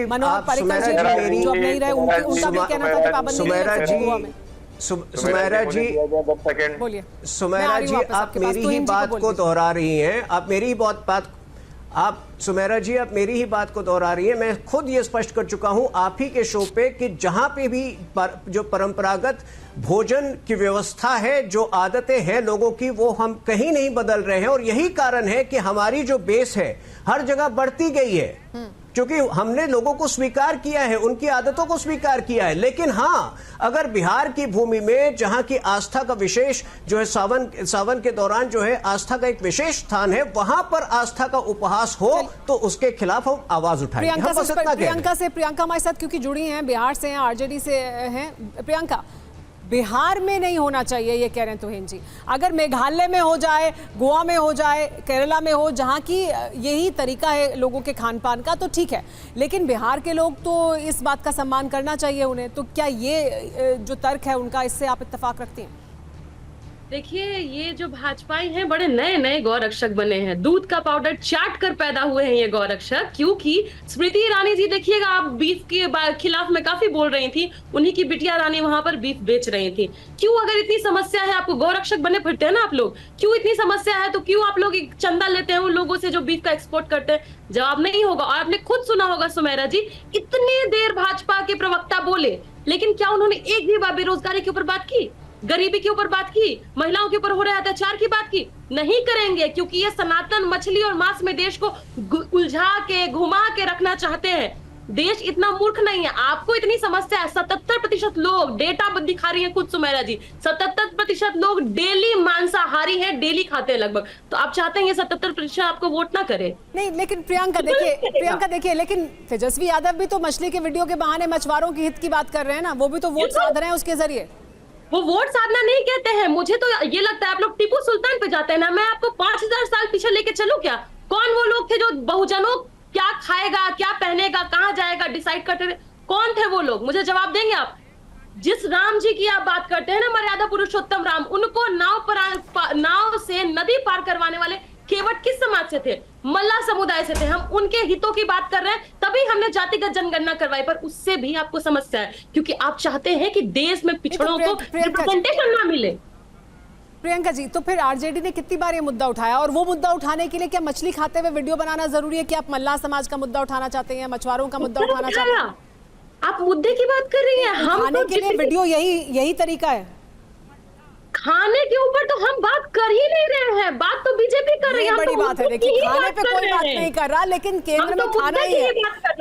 A: मनोहर पर्रिकर जी जो अब नहीं रहे, उनका भी कहना था कि पाबंदी नहीं लग सकती गोवा में।
D: सुमेरा जी,
A: बोलिए।
D: सुमेरा जी, आप मेरी ही बात को दोहरा रही हैं। सुमेरा जी, आप मेरी ही बात को दोहरा रही हैं। मैं खुद ये स्पष्ट कर चुका हूं आप ही के शो पे कि जहां पे भी जो परंपरागत भोजन की व्यवस्था है, जो आदतें हैं लोगों की, वो हम कहीं नहीं बदल रहे हैं। और यही कारण है कि हमारी जो बेस है हर जगह बढ़ती गई है, क्योंकि हमने लोगों को स्वीकार किया है, उनकी आदतों को स्वीकार किया है। लेकिन हाँ, अगर बिहार की भूमि में जहां की आस्था का विशेष जो है सावन के दौरान जो है आस्था का एक विशेष स्थान है, वहां पर आस्था का उपहास हो तो उसके खिलाफ हम आवाज उठाएंगे।
A: प्रियंका हमारे साथ क्योंकि जुड़ी हैं, बिहार से हैं, आरजेडी से हैं। प्रियंका, बिहार में नहीं होना चाहिए ये कह रहे हैं तुहिन जी। अगर मेघालय में हो जाए, गोवा में हो जाए, केरला में हो, जहाँ की यही तरीका है लोगों के खान पान का, तो ठीक है। लेकिन बिहार के लोग तो इस बात का सम्मान करना चाहिए उन्हें। तो क्या ये जो तर्क है उनका, इससे आप इत्तेफाक रखती हैं?
B: देखिए, ये जो भाजपाई हैं बड़े नए नए गौरक्षक बने हैं, दूध का पाउडर चाट कर पैदा हुए हैं ये गौरक्षक। क्योंकि स्मृति ईरानी जी देखिएगा, आप बीफ के खिलाफ में काफी बोल रही थी, उन्हीं की बिटिया रानी वहां पर बीफ बेच रही थी। क्यों? अगर इतनी समस्या है, आपको गौरक्षक बने फिरते हैं ना आप लोग, क्यों इतनी समस्या है तो क्यों आप लोग चंदा लेते हैं उन लोगों से जो बीफ का एक्सपोर्ट करते हैं? जवाब नहीं होगा। और आपने खुद सुना होगा सुमेरा जी, इतनी देर भाजपा के प्रवक्ता बोले, लेकिन क्या उन्होंने एक भी बार बेरोजगारी के ऊपर बात की, गरीबी के ऊपर बात की, महिलाओं के ऊपर हो रहे अत्याचार की बात की? नहीं करेंगे, क्योंकि ये सनातन मछली और मांस में देश को उलझा के घुमा के रखना चाहते हैं। देश इतना मूर्ख नहीं है। आपको इतनी समस्या है, 77% लोग, डेटा दिखा रही है खुद सुमेरा जी, 77% लोग डेली मांसाहारी हैं, डेली खाते हैं लगभग। तो आप चाहते हैं ये 77% आपको वोट ना करे?
A: नहीं, लेकिन प्रियंका देखिए, लेकिन तेजस्वी यादव भी तो मछली के वीडियो के बहाने मछुआरों की हित की बात कर रहे हैं ना, वो भी तो वोट साध रहे हैं उसके जरिए।
B: वो वोट साधना नहीं कहते हैं। मुझे तो ये लगता है आप लोग टीपू सुल्तान पे जाते हैं ना। मैं आपको 5000 साल पीछे लेके चलूं क्या? कौन वो लोग थे जो बहुजनों क्या खाएगा, क्या पहनेगा, कहाँ जाएगा डिसाइड करते थे? कौन थे वो लोग? मुझे जवाब देंगे आप? जिस राम जी की आप बात करते हैं ना, मर्यादा पुरुषोत्तम राम, उनको नाव से नदी पार करवाने वाले केवट किस समाज से थे? मल्ला समुदाय से थे। हम उनके हितों की बात कर रहे हैं, तभी हमने जातिगत जनगणना करवाई। पर उससे भी आपको समस्या है, क्योंकि आप चाहते हैं कि देश में पिछड़ों को रिप्रेजेंटेशन ना मिले।
A: प्रियंका जी, तो फिर आरजेडी ने कितनी बार ये मुद्दा उठाया, और वो मुद्दा उठाने के लिए क्या मछली खाते हुए वीडियो बनाना जरूरी है? कि आप मल्लाह समाज का मुद्दा उठाना चाहते हैं, मछुआरों का मुद्दा उठाना चाहते हैं?
B: आप मुद्दे की बात कर रही हैं। हम
A: खाने के लिए वीडियो यही तरीका है।
B: खाने के ऊपर तो हम बात कर ही नहीं रहे हैं, बात तो बीजेपी कर रही है।
A: बड़ी बात है, देखिए खाने पे कोई बात नहीं कर रहा, लेकिन केंद्र में खाना ही है,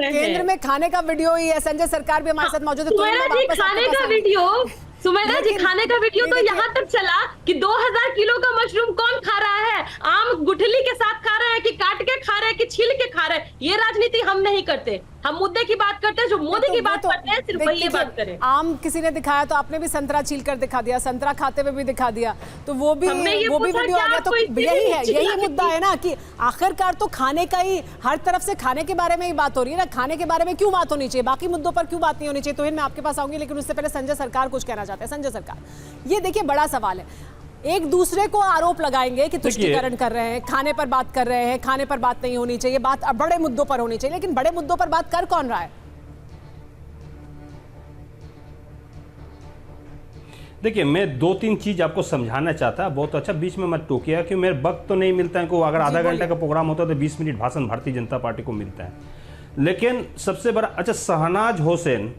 A: केंद्र में खाने का वीडियो ही है। संजय सरकार भी हमारे साथ मौजूद है।
B: खाने का वीडियो, सुमेरा जी, खाने का वीडियो तो यहाँ तक चला कि 2000 किलो का मशरूम कौन खा रहा है? आम गुठली के साथ खा रहे हैं कि काट के खा रहे हैं कि छील के खा रहे हैं? ये राजनीति हम नहीं करते। हम मुद्दे की बात करते हैं, जो मोदी की बात करते हैं सिर्फ वही बात करें।
A: आम किसी ने दिखाया तो आपने भी संतरा छील कर दिखा दिया, संतरा खाते हुए भी दिखा दिया, तो वो भी वीडियो आ गया। तो यही मुद्दा है ना कि आखिरकार तो खाने का ही, हर तरफ से खाने के बारे में ही बात हो रही है ना। खाने के बारे में क्यों बात होनी चाहिए, बाकी मुद्दों पर क्यों बात नहीं होनी चाहिए? तो मैं आपके पास आऊंगी, लेकिन उससे पहले संजय सरकार कुछ कहना चाहते हैं। संजय सरकार, ये देखिए बड़ा सवाल है, एक दूसरे को आरोप लगाएंगे कि तुष्टीकरण कर रहे हैं, खाने पर बात कर रहे हैं, खाने पर बात नहीं होनी चाहिए, बात बड़े मुद्दों पर होनी चाहिए, लेकिन बड़े मुद्दों पर बात कर कौन रहा है?
C: देखिए, मैं 2-3 चीज आपको समझाना चाहता, बहुत अच्छा बीच में मत टोकिए, कि मेरे वक्त तो नहीं मिलता है को। अगर आधा घंटा का प्रोग्राम होता है तो 20 मिनट भाषण भारतीय जनता पार्टी को मिलता है। लेकिन सबसे बड़ा, अच्छा, शहनाज हुसैन,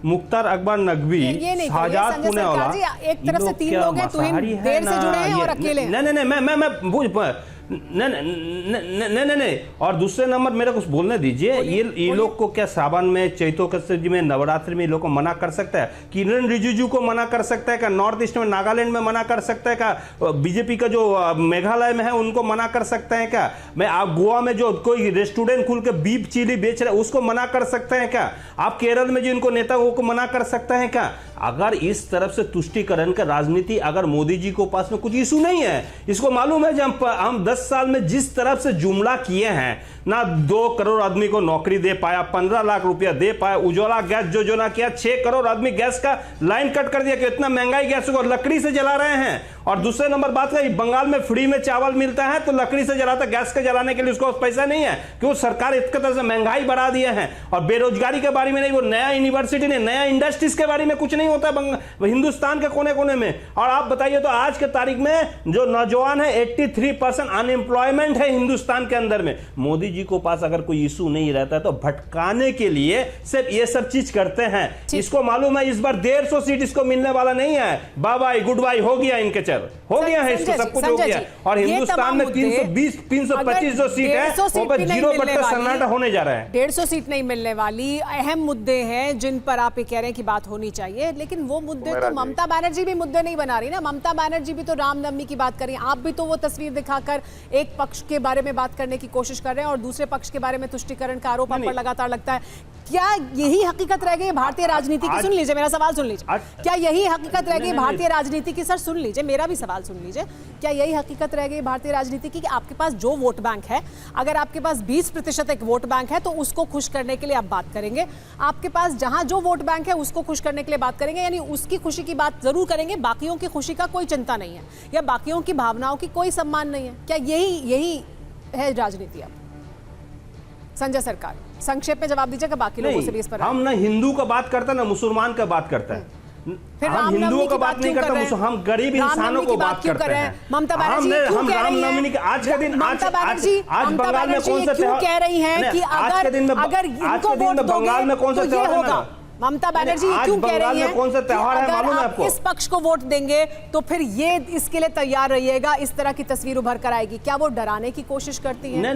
C: मुख्तार अकबर नकवी, शाहजाद पुनेवाला,
A: एक तरफ से 3 लोग हैं, तुहिन देर से जुड़े हैं और अकेले हैं।
C: नहीं, मैं नहीं। और दूसरे नंबर मेरे को बोलने दीजिए, ये लोग को क्या सावन में, चैतोकस्य में, नवरात्रि में लोग को मना कर सकता है? किरण रिजिजू को मना कर सकता है क्या? नॉर्थ ईस्ट में, नागालैंड में मना कर सकता है क्या? बीजेपी का जो मेघालय में है उनको मना कर सकते हैं क्या? मैं आप गोवा में जो कोई रेस्टोरेंट खुल के बीफ चिली बेच रहे हैं उसको मना कर सकते हैं क्या? आप केरल में जो इनको नेता को मना कर सकते हैं क्या? अगर इस तरफ से तुष्टीकरण का राजनीति, अगर मोदी जी को पास में कुछ इशू नहीं है, इसको मालूम है जब हम 10 साल में जिस तरफ से जुमला किए हैं ना, 2 करोड़ आदमी को नौकरी दे पाया, 15 लाख रुपया दे पाया, उज्ज्वला गैस योजना किया, 6 करोड़ आदमी गैस का लाइन कट कर दिया कि इतना महंगाई गैस को लकड़ी से जला रहे हैं। और दूसरे नंबर बात है, बंगाल में फ्री में चावल मिलता है तो लकड़ी से जलाता, गैस के जलाने के लिए उसको पैसा नहीं है, क्यों? सरकार इस तरह से महंगाई बढ़ा दिए हैं। और बेरोजगारी के बारे में नहीं, वो नया यूनिवर्सिटी ने, नया इंडस्ट्रीज के बारे में कुछ नहीं होता हिंदुस्तान के कोने कोने में। और आप बताइए तो आज के तारीख में जो नौजवान है 83% अनएम्प्लॉयमेंट है हिंदुस्तान के अंदर में। मोदी जी को पास अगर कोई इशू नहीं रहता है तो भटकाने के लिए सिर्फ ये सब चीज करते हैं। इसको मालूम है इस बार 150 सीट इसको मिलने वाला नहीं है। बाय बाय गुड बाय हो गया, इनके चल हो गया है, इसको सब कुछ हो गया। और हिंदुस्तान में 320 325 जो सीट है वो पर 0% सन्नाटा होने जा रहा है।
A: 150 सीट नहीं मिलने वाली। अहम मुद्दे हैं जिन पर आप ये कह रहे हैं कि बात होनी चाहिए, लेकिन वो मुद्दे तो ममता बनर्जी भी मुद्दे नहीं बना रही ना। ममता बनर्जी भी तो रामनवमी की बात कर रही हैं, आप भी तो वो तस्वीर दिखाकर एक पक्ष के बारे में बात करने की कोशिश कर रहे हैं और दूसरे पक्ष के बारे में तुष्टीकरण का आरोप आप पर लगातार लगता है। क्या यही हकीकत रह गई भारतीय राजनीति की? सुन लीजिए मेरा सवाल, सुन लीजिए। क्या यही हकीकत रह गई भारतीय राजनीति की? सर सुन लीजिए, मेरा भी सवाल सुन लीजिए। क्या यही हकीकत रह गई भारतीय राजनीति की कि आपके पास जो वोट बैंक है, अगर आपके पास 20% एक वोट बैंक है तो उसको खुश करने के लिए आप बात करेंगे, आपके पास जहां जो वोट बैंक है उसको खुश करने के लिए बात करेंगे, यानी उसकी खुशी की बात जरूर करेंगे, बाकियों की खुशी का कोई चिंता नहीं है या बाकियों की भावनाओं की कोई सम्मान नहीं है? क्या यही है राजनीति? अब संजय सरकार संक्षेप में जवाब दीजिएगा, बाकी लोगों से भी इस पर।
C: हम ना हिंदू का बात करते हैं ना मुसलमान का बात करते हैं,
A: फिर
C: हम हिंदुओं का बात नहीं करते, हम गरीब इंसानों को बात करते हैं।
A: ममता बनर्जी
C: हम रामनवमी के आज के दिन, आज बंगाल में कौन सा
A: त्योहार कह रही हैं कि अगर इनको वोट
C: बंगाल में कौन सा त्योहार होगा?
A: ममता बनर्जी क्यों कह रही हैं
C: कौन सा त्योहार है मालूम है आपको?
A: इस पक्ष को वोट देंगे तो फिर ये इसके लिए तैयार रहिएगा, इस तरह की तस्वीर उभर कर आएगी। क्या वो डराने की कोशिश करती है?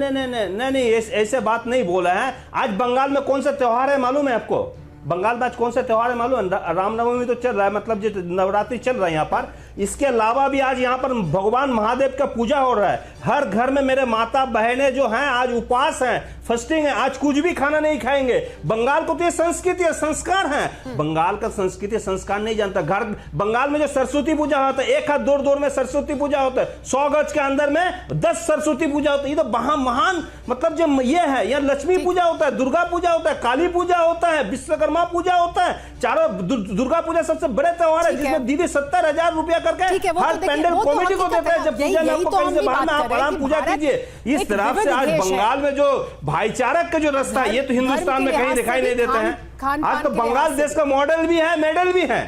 C: नहीं, ऐसे बात नहीं बोला है। आज बंगाल में कौन सा त्योहार है मालूम है आपको? बंगाल में आज कौन सा त्योहार है मालूम है? रामनवमी तो चल रहा है, मतलब जो नवरात्रि चल रहा है यहाँ पर। इसके अलावा भी आज यहाँ पर भगवान महादेव का पूजा हो रहा है। हर घर में मेरे माता बहनें जो हैं आज उपवास हैं, फास्टिंग है, आज कुछ भी खाना नहीं खाएंगे। बंगाल को तो ये संस्कृति और संस्कार है। बंगाल का संस्कृति संस्कार नहीं जानता। घर बंगाल में जो सरस्वती पूजा होता है, एक हाथ दूर में सरस्वती पूजा होता है, 100 गज के अंदर में 10 सरस्वती पूजा होता है। ये तो महान मतलब जो ये है, यह लक्ष्मी पूजा होता है, दुर्गा पूजा होता है, काली पूजा होता है, विश्वकर्मा पूजा होता है। चारों दुर्गा पूजा सबसे बड़े त्योहार है जिसमें दीदी 70,000 रुपया करके हर पेंडल कमेटी को देते हैं। जब पूजा में आपको कहीं से बाहर में आप आराम पूजा कीजिए। इस तरह से आज बंगाल में जो भाईचारा का जो रास्ता है, ये तो हिंदुस्तान में कहीं दिखाई नहीं देते हैं। आज तो बंगाल देश का मॉडल भी है, मेडल भी है।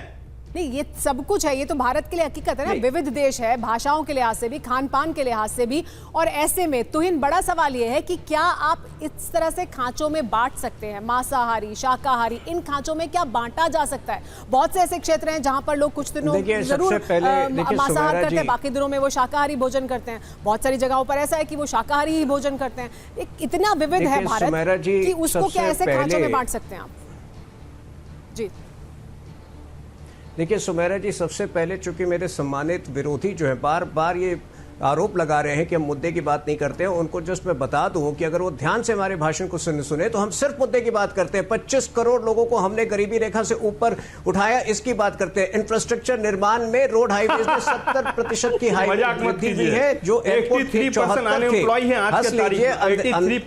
A: नहीं, ये सब कुछ है, ये तो भारत के लिए हकीकत है ना। विविध देश है, भाषाओं के लिहाज से भी, खान पान के लिहाज से भी। और ऐसे में तुहिन बड़ा सवाल ये है कि क्या आप इस तरह से खांचों में बांट सकते हैं? मांसाहारी, शाकाहारी, इन खांचों में क्या बांटा जा सकता है? बहुत से ऐसे क्षेत्र हैं जहां पर लोग कुछ दिनों जरूर मांसाहार करते हैं, बाकी दिनों में वो शाकाहारी भोजन करते हैं। बहुत सारी जगहों पर ऐसा है कि वो शाकाहारी ही भोजन करते हैं। इतना विविध है भारत कि उसको क्या ऐसे खांचों में बांट सकते हैं आप? जी
D: देखिए सुमेरा जी, सबसे पहले चूंकि मेरे सम्मानित विरोधी जो है बार बार ये आरोप लगा रहे हैं कि हम मुद्दे की बात नहीं करते हैं, उनको जस्ट मैं बता दूं कि अगर वो ध्यान से हमारे भाषण को सुने तो हम सिर्फ मुद्दे की बात करते हैं। 25 करोड़ लोगों को हमने गरीबी रेखा से ऊपर उठाया, इसकी बात करते हैं। इंफ्रास्ट्रक्चर निर्माण में रोड हाईवेज में 70% की वृद्धि हुई है, जो एयरपोर्ट की 74 थे।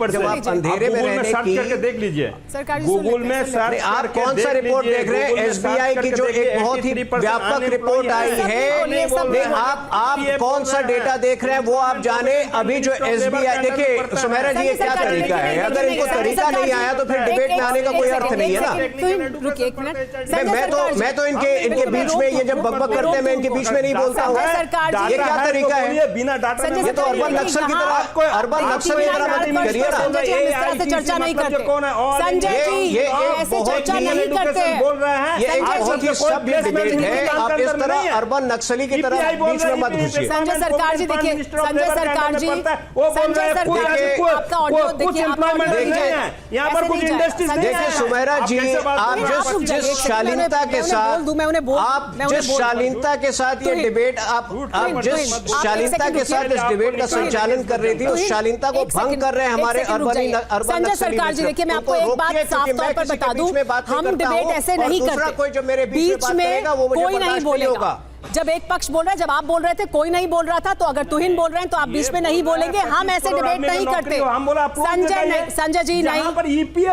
D: जब आप अंधेरे में रहने की
C: देख लीजिए
A: गूगल
C: में सर,
D: आप कौन सा रिपोर्ट देख रहे हैं? SBI की जो एक बहुत ही व्यापक रिपोर्ट आई है, आप कौन सा डेटा देख रहे हैं वो आप जाने। अभी जो SBI, देखिए सुमेरा जी, ये क्या तरीका है? अगर इनको तरीका नहीं आया तो फिर डिबेट में आने का कोई अर्थ नहीं है ना। मैं तो इनके बीच में, ये जब बकबक करते हैं मैं इनके बीच में नहीं बोलता हूँ। ये क्या तरीका है?
C: बिना डाटा
D: ये तो अर्बन नक्सल की तरह, अर्बन नक्सल की तरह मत करिए ना।
A: चर्चा नहीं करते संजय जी,
D: ये
A: ऐसे चर्चा नहीं करते
C: बोल रहे हैं।
D: ये बहुत ही सभ्य डिबेट है। आप इस तरह अर्बन नक्सली की तरह बीच में मत घुसिए।
A: संजय सरकार जी देखिए, संजय सरकार जी, संजय सरकार जी, आपका ऑडियो देखिए,
C: यहाँ पर कुछ इंडस्ट्रीज नहीं है।
D: देखिए सुमेरा जी, आप जिस शालीनता के साथ ये डिबेट आप जिस शालीनता के साथ इस डिबेट का संचालन कर रही थी, उस शालीनता को भंग कर रहे हैं हमारे अर्बन
A: संजय सरकार जी। देखिए मैं आपको एक बात साफ तौर पर बता दूं, हम डिबेट ऐसे नहीं करते,
D: कोई जो मेरे
A: बीच में कोई नहीं बोलेगा। जब एक पक्ष बोल रहा है, जब आप बोल रहे थे कोई नहीं बोल रहा था, तो अगर तुहिन बोल रहे हैं तो आप बीच में नहीं बोलेंगे। हम ऐसे डिबेट नहीं करते। संजय जी नहीं,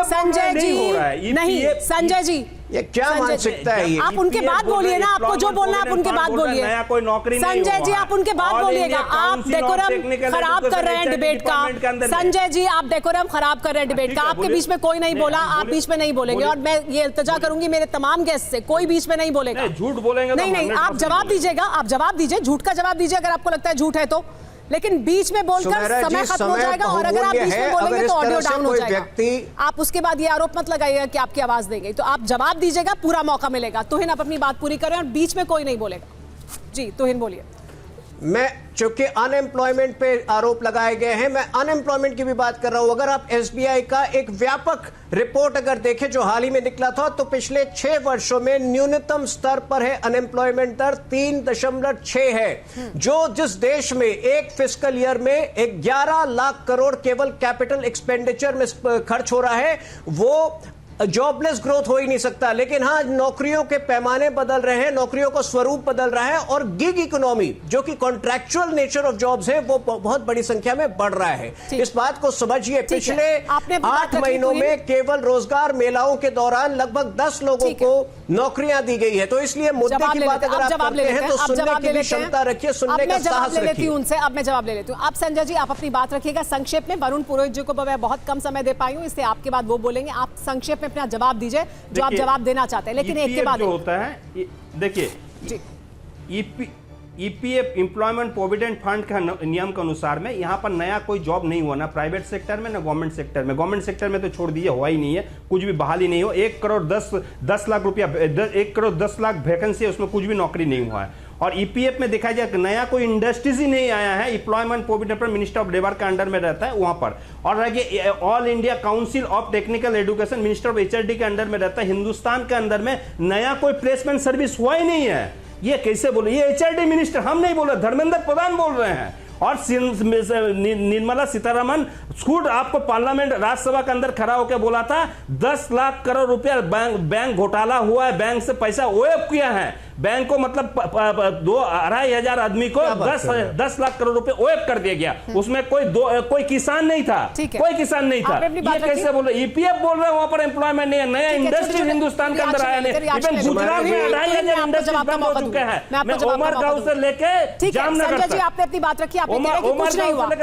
A: संजय जी नहीं, संजय जी
D: ये क्या मानसिकता है ये?
A: आप उनके बाद बोलिए ना, आपको जो बोलना है आप उनके बाद बोलिए।
C: नया कोई नौकरी नहीं
A: संजय जी आप उनके बाद बोलिएगा। आप डेकोरम खराब कर रहे हैं डिबेट का। संजय जी आप डेकोरम खराब कर रहे हैं डिबेट का। आपके बीच में कोई नहीं बोला, आप बीच में नहीं बोलेंगे। और मैं ये इल्तिजा करूंगी मेरे तमाम गेस्ट से, कोई बीच में नहीं बोलेगा।
C: झूठ बोलेंगे
A: नहीं नहीं, आप जवाब दीजिएगा, आप जवाब दीजिए, झूठ का जवाब दीजिए अगर आपको लगता है झूठ है तो। लेकिन बीच में बोलकर समय खत्म हो जाएगा, और अगर आप बीच में बोलेंगे तो ऑडियो डाउन हो जाएगा। आप उसके बाद ये आरोप मत लगाइएगा कि आपकी आवाज देंगे। तो आप जवाब दीजिएगा, पूरा मौका मिलेगा। तुहिन आप अपनी बात पूरी करें और बीच में कोई नहीं बोलेगा। जी तुहिन बोलिए।
D: मैं चूंकि अनएम्प्लॉयमेंट पे आरोप लगाए गए हैं, मैं अनएम्प्लॉयमेंट की भी बात कर रहा हूं। अगर आप एसबीआई का एक व्यापक रिपोर्ट अगर देखें जो हाल ही में निकला था, तो पिछले 6 वर्षों में न्यूनतम स्तर पर है अनएम्प्लॉयमेंट दर 3.6 है, जो जिस देश में एक फिस्कल ईयर में 11 लाख करोड़ केवल कैपिटल एक्सपेंडिचर में खर्च हो रहा है, वो जॉबलेस ग्रोथ हो ही नहीं सकता। लेकिन हाँ, नौकरियों के पैमाने बदल रहे हैं, नौकरियों का स्वरूप बदल रहा है, और गिग इकोनॉमी जो कि कॉन्ट्रैक्चुअल नेचर ऑफ जॉब्स है, वो बहुत बड़ी संख्या में बढ़ रहा है। इस बात को समझिए। पिछले 8 महीनों में केवल रोजगार मेलाओं के दौरान लगभग 10 लोगों को नौकरियां दी गई है। तो इसलिए मुद्दे की बात अगर आप करते हैं तो सुनने की भी क्षमता रखिए, सुनने का साहस रखिए।
A: उनसे अब मैं जवाब ले लेती हूँ। आप संजय जी आप अपनी बात रखिएगा संक्षेप में। वरुण पुरोहित जी को मैं बहुत कम समय दे पाई हूँ, इसलिए आपके बाद वो बोलेंगे। आप संक्षेप में अपना जवाब दीजिए जो आप जवाब देना चाहते हैं, लेकिन एक के बाद
C: जो होता है। देखिए ईपीएफ एम्प्लॉयमेंट प्रोविडेंट फंड का नियम के अनुसार में यहाँ पर नया कोई जॉब नहीं हुआ, ना प्राइवेट सेक्टर में ना गवर्नमेंट सेक्टर में। गवर्नमेंट सेक्टर में तो छोड़ दीजिए, हुआ ही नहीं है, कुछ भी बहाली नहीं हो। 1 करोड़ 10 लाख रुपया, 1 करोड़ 10 लाख वैकेंसी है, उसमें कुछ भी नौकरी नहीं हुआ है। और ईपीएफ में देखा जाए नया कोई इंडस्ट्रीज ही नहीं आया है। Employment provident fund minister of labour के अंडर में रहता है वहां पर। और all India council of technical education minister of HRD के अंडर में रहता है। हिंदुस्तान के अंदर में नया कोई प्लेसमेंट सर्विस हुआ ही नहीं है। ये कैसे बोले? ये एचआरडी मिनिस्टर, हम नहीं बोल रहे, धर्मेंद्र प्रधान बोल रहे हैं। और निर्मला सीतारमण खुद आपको पार्लियामेंट राज्यसभा के अंदर खड़ा होकर बोला था 10 लाख करोड़ रुपया बैंक घोटाला हुआ है, बैंक से पैसा वेव किया है। बैंक को मतलब 2,500 आदमी को 10 लाख करोड़ रुपए वेव कर दिया गया। उसमें कोई किसान नहीं था, कोई किसान नहीं था। ये कैसे बोल रहे? ईपीएफ बोल रहे हैं, वहां पर एम्प्लॉयमेंट नहीं है, नया इंडस्ट्री हिंदुस्तान के अंदर आया नहीं। इवन गुजरात में 2,500 इंडस्ट्री बंद हो चुके हैं। मैं उमर गांव से लेके जामनगर तक।
A: आपने अपनी बात रखी, आपने कहा कि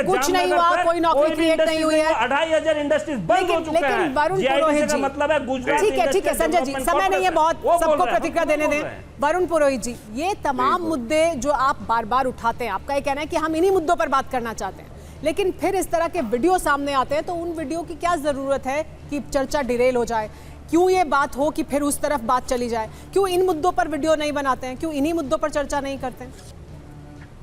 A: कुछ नहीं हुआ, कोई नौकरी क्रिएट नहीं हुई है,
C: 2,500 इंडस्ट्रीज बंद हो चुके हैं।
A: वरुण पुरोहित जी,
C: मतलब है गुजरात।
A: ठीक है संजय जी, समय नहीं है बहुत, सबको प्रतिक्रिया देने दें। वरुण पुरोहित जी, ये तमाम मुद्दे जो आप बार बार उठाते हैं, आपका ये कहना है कि हम इन्हीं मुद्दों पर बात करना चाहते हैं, लेकिन फिर इस तरह के वीडियो सामने आते हैं, तो उन वीडियो की क्या जरूरत है कि चर्चा डिरेल हो जाए? क्यों ये बात हो कि फिर उस तरफ बात चली जाए? क्यों इन मुद्दों पर वीडियो नहीं बनाते हैं? क्यों इन्हीं मुद्दों पर चर्चा नहीं करते हैं?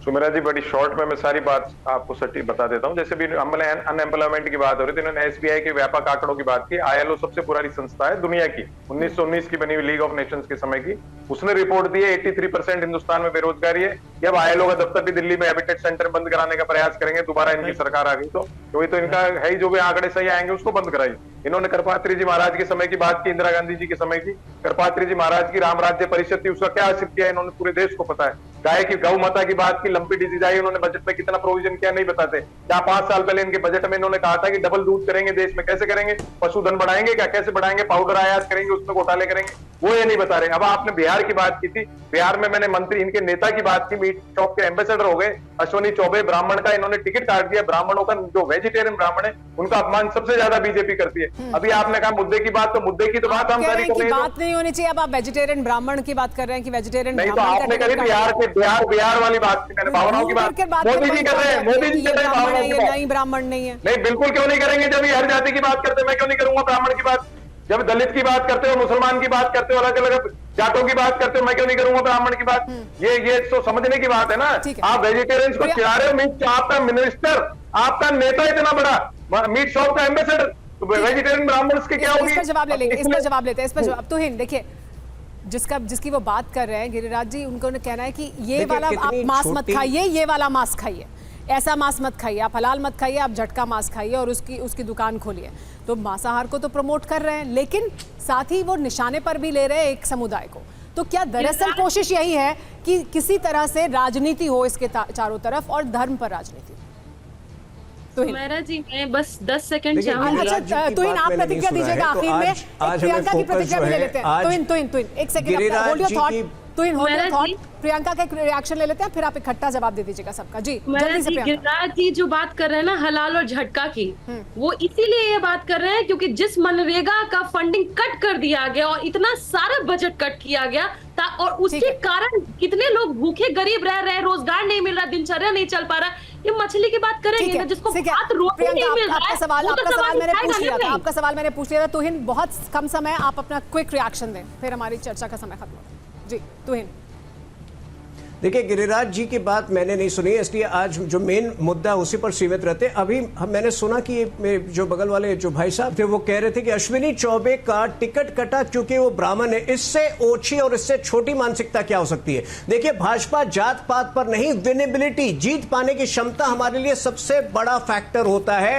E: सुमेरा जी बड़ी शॉर्ट में मैं सारी बात आपको सटीक बता देता हूं। जैसे भी अनएम्प्लॉयमेंट की बात हो रही थी, इन्होंने एसबीआई के व्यापक आंकड़ों की बात की। आईएलओ सबसे पुरानी संस्था है दुनिया की, 1919 की बनी हुई, लीग ऑफ नेशंस के समय की। उसने रिपोर्ट दी है 83% हिंदुस्तान में बेरोजगारी है। अब आईएलओ का दफ्तर भी दिल्ली में हैबिटेट सेंटर बंद कराने का प्रयास करेंगे, दोबारा इनकी सरकार आ गई तो वही तो इनका है, जो भी आंकड़े सही आएंगे उसको बंद कराई। इन्होंने करपात्री जी महाराज के समय की बात की, इंदिरा गांधी जी के समय की। करपात्री जी महाराज की राम राज्य परिषद थी, उसका क्या असर किया इन्होंने पूरे देश को पता है। गाय की गौ माता की बात की, लंपी डिजीज आई, उन्होंने बजट में कितना प्रोविजन किया नहीं बताते। क्या 5 साल पहले इनके बजट में इन्होंने कहा था कि डबल दूध करेंगे देश में? कैसे करेंगे? पशुधन बढ़ाएंगे क्या? कैसे बढ़ाएंगे? पाउडर आयात करेंगे, उसमें घोटाले करेंगे, वो ये नहीं बता रहे। अब आपने बिहार की बात की थी, बिहार में मैंने मंत्री इनके नेता की बात की, मीट शॉप के एम्बेसडर हो गए अश्वनी चौबे, ब्राह्मण का इन्होंने टिकट काट दिया। ब्राह्मणों का, जो वेजिटेरियन ब्राह्मण है, उनका अपमान सबसे ज्यादा बीजेपी करती है। अभी आपने कहा मुद्दे की बात, तो मुद्दे की तो बात हम सारी को
A: बात नहीं होनी चाहिए। अब आप वेजिटेरियन ब्राह्मण की बात कर रहे हैं कि वेजिटेरियन
E: नहीं, तो आपने करी बिहार वाली बात की, मैंने भावनाओं की बात। मोदी जी कर रहे हैं, मोदी जी कर रहे हैं,
A: नहीं ब्राह्मण नहीं है।
E: नहीं बिल्कुल क्यों नहीं करेंगे? जब ये हर जाति की बात करते, मैं क्यों नहीं करूंगा ब्राह्मण की बात? जब दलित की बात करते हो, मुसलमान की बात करते हो, अलग अलग जातों की बात करते हो, मैं क्यों नहीं करूंगा ब्राह्मण की बात? ये तो समझने की बात है ना।
A: ठीक है।
E: आप वेजिटेरियंस को चिढ़ा रहे हो, मीट, आपका मिनिस्टर, आपका नेता इतना बड़ा मीट शॉप का एम्बेसडर, वेजिटेरियन ब्राह्मण्स की क्या होगी?
A: इस पर जवाब ले लेंगे, इस पर जवाब लेते हैं, इस पर जवाब। तो हिंद देखिए, जिसकी वो बात कर रहे हैं गिरिराज जी, उनको कहना है कि ये
D: देखिए,
A: वाला आप
D: कितनी
A: मांस मत
D: छोटी-
A: खाइए, ये वाला मांस खाइए, ऐसा मांस मत खाइए, आप हलाल मत खाइए, आप झटका मांस खाइए और उसकी दुकान खोलिए। तो मांसाहार को तो प्रमोट कर रहे हैं, लेकिन साथ ही वो निशाने पर भी ले रहे हैं एक समुदाय को। तो क्या दरअसल कोशिश यही है कि किसी तरह से राजनीति हो इसके चारों तरफ और धर्म पर राजनीति? तो
B: मेरा जी, मैं बस 10 सेकंड
D: देखिए,
B: चाहूंगी।
D: गिरिराज जी
A: अच्छा,
D: की
A: तो इन
D: बात
A: आप
D: मैंने
A: प्रतिक्रिया
D: नहीं सुना
A: दीजिएगा
D: है, तो
A: आखिर में।
D: आज हमें
A: प्रियंका की
D: फोकस
A: प्रतिक्रिया
D: जो
A: भी ले
D: है,
A: लेते हैं।
D: आज
A: तो इन एक second,
D: Giriraj
A: hold your
D: ji
A: thought,
D: की-
A: तो इन होल्ड योर
B: मेरा
A: थॉट।
B: जी-
A: प्रियंका का एक रिएक्शन ले लेते हैं, फिर आप इकट्ठा जवाब दे दीजिएगा सबका। जी,
B: मेरा
A: जल्दी से
B: जी,
A: प्रियंका।
B: गिरिराज जी जो बात कर रहे हैं ना हलाल और झटका की, वो इसीलिए ये बात कर रहे हैं क्योंकि जिस मनरेगा का फंडिंग कट कर दिया गया और इतना सारा बजट कट किया गया और
A: ठीक
B: उसके
A: है।
B: कारण कितने लोग भूखे गरीब रह रहे हैं, रोजगार नहीं मिल रहा, दिनचर्या नहीं चल पा रहा। ये मछली की बात
A: ठीक
B: करेंगे ना,
A: है,
B: जिसको
A: ठीक है।
B: भात रोटी
A: प्रियंका,
B: नहीं मिल रहा
A: आपका
B: है,
A: सवाल
B: वो तो
A: मैंने
B: खाएगा
A: पूछ लिया
B: नहीं।
A: था, आपका सवाल मैंने पूछ लिया था। तुहिन, बहुत कम समय, आप अपना क्विक रिएक्शन दें, फिर हमारी चर्चा का समय खत्म होगा। जी तुहिन।
D: देखिए, गिरिराज जी की बात मैंने नहीं सुनी, इसलिए आज जो मेन मुद्दा उसी पर सीमित रहते। अभी मैंने सुना कि ये जो बगल वाले जो भाई साहब थे वो कह रहे थे कि अश्विनी चौबे का टिकट कटा क्योंकि वो ब्राह्मण है। इससे ओछी और इससे छोटी मानसिकता क्या हो सकती है? देखिए, भाजपा जात पात पर नहीं, विनेबिलिटी, जीत पाने की क्षमता हमारे लिए सबसे बड़ा फैक्टर होता है।